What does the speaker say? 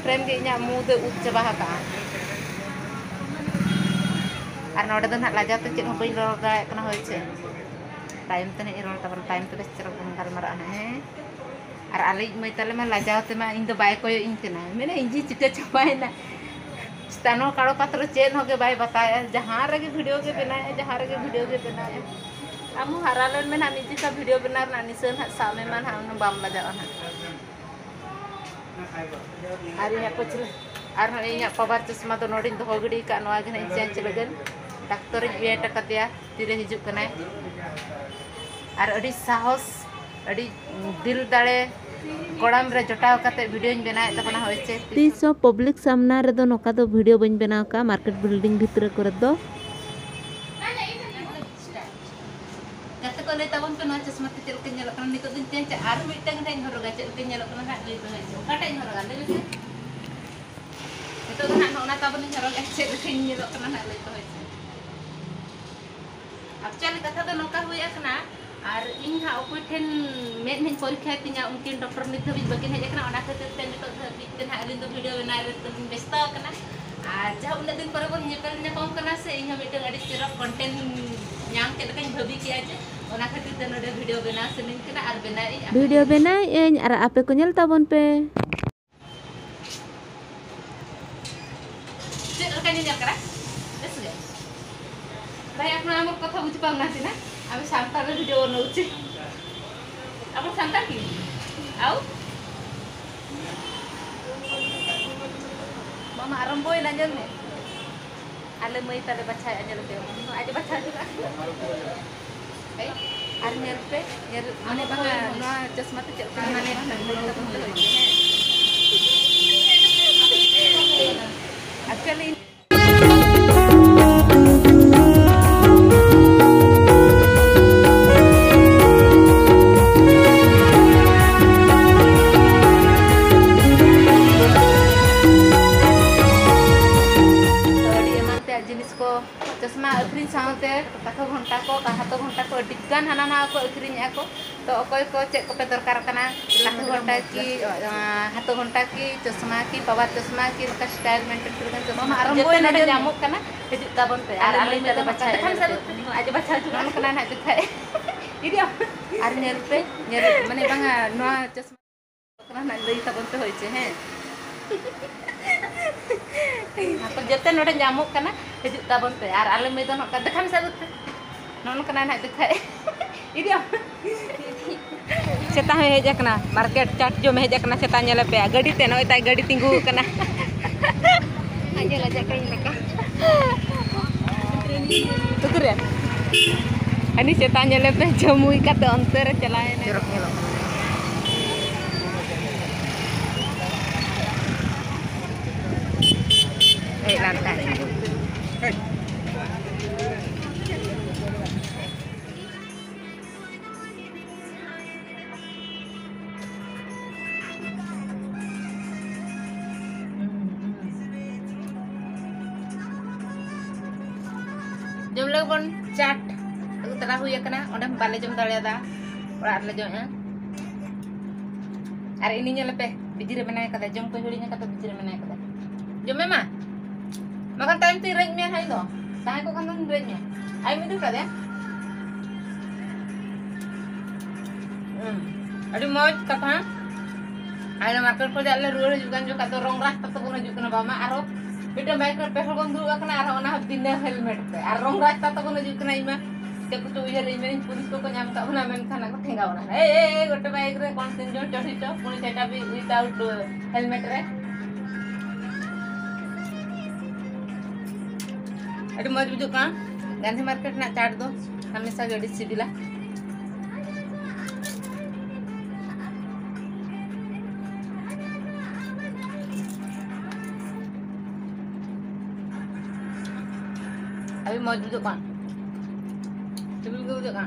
Frame के इना मुदे उब चबा का और नोडे दो ना लाजा तो चेक हो बई रोल दा कना होय छे टाइम तने रोल तबन टाइम तो बेस चरक बन गलमारा है और आले मई तले में लाजा ते मा इन दो बाय कोय इन केना मेने इंजी चिका चबायना स्तानो काड़ो पात्र चेन हो के बाय बताया जहां रे वीडियो के बनाए जहां रे वीडियो के बनाए आमु हरालन में ना निजी का वीडियो बना ना निसन सामे मान हम बाम लगा ना अरे या पछले और इया पवार चश्मा तो नोडिन दो गडी का नवा गने चेंज लगन डॉक्टर वेट कतिया तिरे हिजु कना और अडी साहस अडी दिल दाड़े कोड़ाम रे जटाव कते वीडियो बनाए तबना होइसे तीसो पब्लिक सामना रे दो नोका दो वीडियो बन बनाव का मार्केट बिल्डिंग भीतर करे दो गते को ले तबन पे नोच चश्मा ते चलके नेलो कना नितो दिन चेंज आर मिटंग ठाई हरोगा चलके नेलो कना ना ले तो है काटाई हरोगा ले ले तो ना होना तबन हरोगा चलके नेलो कना ना ले तो है एक्चुअली कथा तो नोका हुई अकना और इन हा ओकोय ठेन मेन हिन परीक्षा तिना उनकिन डॉक्टर नित हबि बकिन हेज अकना ओना खातिर ते नितो हबि तेन हा लिन दो वीडियो बनाए रे तो व्यस्त अकना आ जहा उन दिन पर बन नेपल ने कम कना से इन मिटन अडी चेरा कंटेंट न्याम के लकन भबी किया जे ओना खातिर ते नोडे वीडियो बना सनिन केना और बनाई वीडियो बनाई एन और आपे को नेल ताबन पे चेक लकन नेल करा बस गे भाई अपना हमर कथा बुझ पाउना छी ना আমি সান্তার ভিডিও নউছি আপন সান্তা কি আও মামা আরম্ভ হই না জানে আলে মই তালে বাছাই আজল তে আজ বাছা juga এই আর নেল पे নেল মানে বাঙা নয়া চশমা তে চল মানে एक्चुअली जिनिस को चश्मा अखरी साथे कथा घंटा को डिगान हाना ना को अखरी को तो अकोय को चेक को पे दरकार कना लाख घंटा की हाथ घंटा की चश्मा की पावर चश्मा की का स्टाइल मेंटेन करन चश्मा आरंभ होय ना जामो कना हिजु ताबन पे आर आली में बच्चा आज बच्चा जुन कना ना दिखाए इडिया आर नेल पे नेल माने बांगा नवा चश्मा कना ना लई ताबन पे होय छे हैं तो जते नोडे जामो कना हिजु ताबन पे आर आले में दोन का देखा से नोन कना ना दिखाए इडिया सेता हेज कना मार्केट चाट जो में हेज कना सेता नेले पे गाड़ी ते नय ताई गाड़ी तिंगु कना आजे लजा कई लका तुकुरे अनि सेता नेले पे जमुई का तो अंतर चलाए ने जरक नेलो lantai. Jom lagi pun chat, aku telah huya kena, udah balik jam tadi ada, orang ada jamnya. Hari ini nyelepe, bijir mana kata jam kehurinya kata bijir mana kata. Jom memang. Makan time ti range में है तो ताहे को Kanan range में आई में दुका दे अरे मौज कथा आई ना मार्केट को जाले रुर जुगान जो कतो रंग रास्ता तो कोन जुकना बामा आरो बिटे बाइक पर पेट्रोल बंद दुआ कना आरो ना बिना हेलमेट पे आर रंग रास्ता तो कोन जुकना इमा ते को तो इधर इमे पुलिस को नाम का ना मेन खाना को ठेंगावना ए गोटे बाइक रे कोन तीन जन चढ़ी तो पुनी सेटा भी विदाउट हेलमेट रे अरे मज बुझो का गांधी मार्केट ना चाट दो हमेशा गाड़ी सीधीला अभी मज बुझो का चुल बुझो का